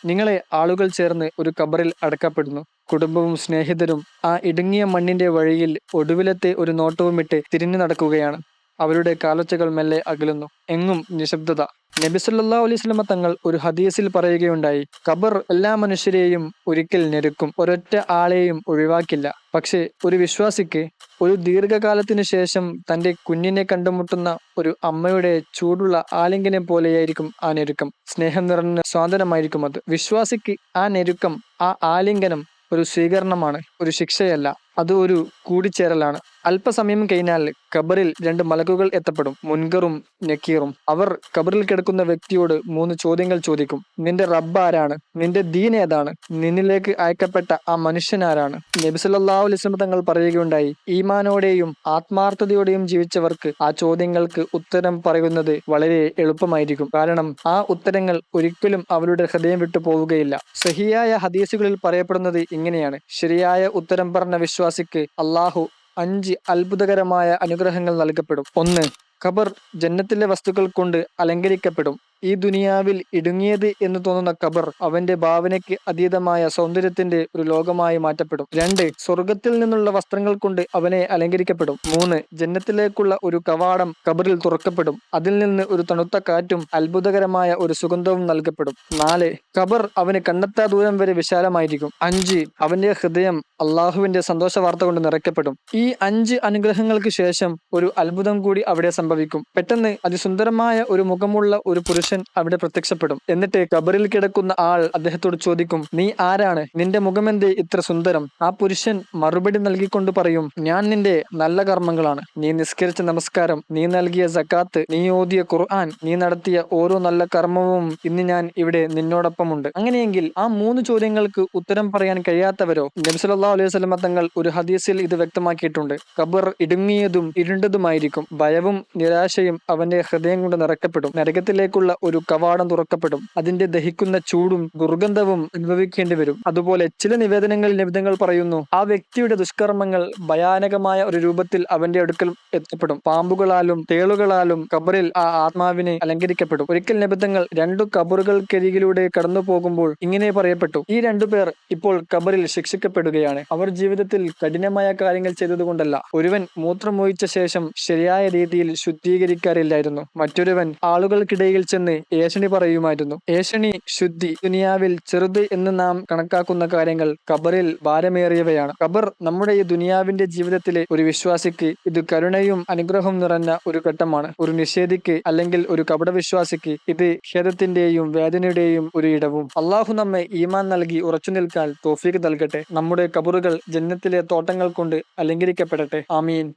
നിങ്ങളെ ആളുകൾ ചേർന്ന് ഒരു ഖബറിൽ അടക്കപ്പെടുന്നു. കുടുംബവും സ്നേഹിതരും ആ ഇടുങ്ങിയ മണ്ണിന്റെ വഴിയിൽ ഒടുവിലത്തെ ഒരു നോട്ടവുമിട്ട് തിരിഞ്ഞു നടക്കുകയാണ്. അവരുടെ കാലൊച്ചകൾ മെല്ലെ അകലുന്നു. എങ്ങും നിശബ്ദത. നബി സല്ലല്ലാഹു അലൈഹി വസല്ലമ തങ്ങൾ ഒരു ഹദീസിൽ പറയുകയുണ്ടായി, ഖബർ എല്ലാ മനുഷ്യരെയും ഒരിക്കൽ ഞെരുക്കും, ഒരൊറ്റ ആളെയും ഒഴിവാക്കില്ല. പക്ഷേ ഒരു വിശ്വാസിക്ക് ഒരു ദീർഘകാലത്തിനു ശേഷം തന്റെ കുഞ്ഞിനെ കണ്ടുമുട്ടുന്ന ഒരു അമ്മയുടെ ചൂടുള്ള ആലിംഗനം പോലെയായിരിക്കും ആ ഞെരുക്കം. സ്നേഹം നിറഞ്ഞ സ്വാതന്ത്ര്യമായിരിക്കും അത്. വിശ്വാസിക്ക് ആ ഞെരുക്കം, ആ ആലിംഗനം ഒരു സ്വീകരണമാണ്, ഒരു ശിക്ഷയല്ല. അത് ഒരു കൂടിച്ചേരലാണ്. അല്പസമയം കഴിഞ്ഞാൽ ഖബറിൽ രണ്ട് മലക്കുകൾ എത്തപ്പെടും, മുൻകറും നക്കീറും. അവർ ഖബറിൽ കിടക്കുന്ന വ്യക്തിയോട് മൂന്ന് ചോദ്യങ്ങൾ ചോദിക്കും. നിന്റെ റബ്ബ് ആരാണ്? നിന്റെ ദീൻ ഏതാണ്? നിന്നിലേക്ക് അയക്കപ്പെട്ട ആ മനുഷ്യനാരാണ്? നബി സല്ലല്ലാഹു അലൈഹി വസല്ലം തങ്ങൾ പറയുകയുണ്ടായി, ഈമാനോടെയും ആത്മാർത്ഥതയോടെയും ജീവിച്ചവർക്ക് ആ ചോദ്യങ്ങൾക്ക് ഉത്തരം പറയുന്നത് വളരെ എളുപ്പമായിരിക്കും. കാരണം ആ ഉത്തരങ്ങൾ ഒരിക്കലും അവരുടെ ഹൃദയം വിട്ടു പോവുകയില്ല. സഹിയായ ഹദീസുകളിൽ പറയപ്പെടുന്നത് ഇങ്ങനെയാണ്: ശരിയായ ഉത്തരം പറഞ്ഞ വിശ്വാസിക്ക് അള്ളാഹു 5 അത്ഭുതകരമായ അനുഗ്രഹങ്ങൾ നൽകപ്പെടും. 1. ഖബർ ജന്നത്തിലെ വസ്തുക്കൾ കൊണ്ട് അലങ്കരിക്കപ്പെടും. ഈ ദുനിയാവിൽ ഇടുങ്ങിയത് എന്ന് തോന്നുന്ന ഖബർ അവന്റെ ഭാവനയ്ക്ക് അതീതമായ സൗന്ദര്യത്തിന്റെ ഒരു ലോകമായി മാറ്റപ്പെടും. 2. സ്വർഗത്തിൽ നിന്നുള്ള വസ്ത്രങ്ങൾ കൊണ്ട് അവനെ അലങ്കരിക്കപ്പെടും. 3. ജന്നത്തിലേക്കുള്ള ഒരു കവാടം ഖബറിൽ തുറക്കപ്പെടും. അതിൽ നിന്ന് ഒരു തണുത്ത കാറ്റും അത്ഭുതകരമായ ഒരു സുഗന്ധവും നൽകപ്പെടും. 4. ഖബർ അവന് കണ്ണെത്താ ദൂരം വരെ വിശാലമായിരിക്കും. 5. അവന്റെ ഹൃദയം അള്ളാഹുവിന്റെ സന്തോഷ വാർത്ത കൊണ്ട് നിറയ്ക്കപ്പെടും. ഈ 5 അനുഗ്രഹങ്ങൾക്ക് ശേഷം ഒരു അത്ഭുതം കൂടി അവിടെ സംഭവിക്കും. പെട്ടെന്ന് അതിസുന്ദരമായ ഒരു മുഖമുള്ള ഒരു പുരുഷൻ അവിടെ പ്രത്യക്ഷപ്പെടും. എന്നിട്ട് ഖബറിൽ കിടക്കുന്ന ആൾ അദ്ദേഹത്തോട് ചോദിക്കും, നീ ആരാണ്? നിന്റെ മുഖമെന്തേ ഇത്ര സുന്ദരം? ആ പുരുഷൻ മറുപടി നൽകിക്കൊണ്ട് പറയും, ഞാൻ നിന്റെ നല്ല കർമ്മങ്ങളാണ്. നീ നിസ്കരിച്ച നമസ്കാരം, നീ നൽകിയ സക്കാത്ത്, നീ ഓതിയ ഖുർആൻ, നീ നടത്തിയ ഓരോ നല്ല കർമ്മവും ഇന്ന് ഞാൻ ഇവിടെ നിന്നോടൊപ്പമുണ്ട്. അങ്ങനെയെങ്കിൽ ആ 3 ചോദ്യങ്ങൾക്ക് ഉത്തരം പറയാൻ കഴിയാത്തവരോ? നബി സല്ലല്ലാഹു അലൈഹി വസല്ലം തങ്ങൾ ഒരു ഹദീസിൽ ഇത് വ്യക്തമാക്കിയിട്ടുണ്ട്. ഖബർ ഇടുങ്ങിയതും ഇരുണ്ടതുമായിരിക്കും. ഭയവും നിരാശയും അവന്റെ ഹൃദയം കൊണ്ട് നിറയ്ക്കപ്പെടും. നരകത്തിലേക്കുള്ള ഒരു കവാടം തുറക്കപ്പെടും. അതിന്റെ ദഹിക്കുന്ന ചൂടും ദുർഗന്ധവും അനുഭവിക്കേണ്ടി വരും. അതുപോലെ ചില നിവേദനങ്ങളിൽ നബിതങ്ങൾ പറയുന്നു, ആ വ്യക്തിയുടെ ദുഷ്കർമ്മങ്ങൾ ഭയാനകമായ ഒരു രൂപത്തിൽ അവന്റെ അടുക്കൽ എത്തപ്പെടും. പാമ്പുകളാലും തേളുകളാലും ഖബറിൽ ആ ആത്മാവിനെ അലങ്കരിക്കപ്പെടും. ഒരിക്കൽ നബിതങ്ങൾ 2 ഖബറുകൾക്കരികിലൂടെ കടന്നു പോകുമ്പോൾ ഇങ്ങനെ പറയപ്പെട്ടു, ഈ 2 പേർ ഇപ്പോൾ ഖബറിൽ ശിക്ഷിക്കപ്പെടുകയാണ്. അവർ ജീവിതത്തിൽ കഠിനമായ കാര്യങ്ങൾ ചെയ്തതുകൊണ്ടല്ല. ഒരുവൻ മൂത്രമൊഴിച്ച ശേഷം ശരിയായ രീതിയിൽ ശുദ്ധീകരിക്കാറില്ലായിരുന്നു. മറ്റൊരുവൻ ആളുകൾക്കിടയിൽ ചെന്ന് ഏഷണി പറയുമായിരുന്നു. ഏഷണി ശുദ്ധി. ദുനിയാവിൽ ചെറുത് എന്ന് നാം കണക്കാക്കുന്ന കാര്യങ്ങൾ ഖബറിൽ ഭാരമേറിയവയാണ്. ഖബർ നമ്മുടെ ഈ ദുനിയാവിന്റെ ജീവിതത്തിലെ ഒരു വിശ്വാസിക്ക് ഇത് കരുണയും അനുഗ്രഹവും നിറഞ്ഞ ഒരു ഘട്ടമാണ്. ഒരു നിഷേധിക്ക് അല്ലെങ്കിൽ ഒരു കപടവിശ്വാസിക്ക് ഇത് ഖേദത്തിന്റെയും വേദനയുടെയും ഒരു ഇടവും. അള്ളാഹു നമ്മെ ഈമാൻ നൽകി ഉറച്ചു നിൽക്കാൻ തൗഫീഖ് നൽകട്ടെ. നമ്മുടെ ഖബറുകൾ ജന്നത്തിലെ തോട്ടങ്ങൾ കൊണ്ട് അലങ്കരിക്കപ്പെടട്ടെ. ആമീൻ.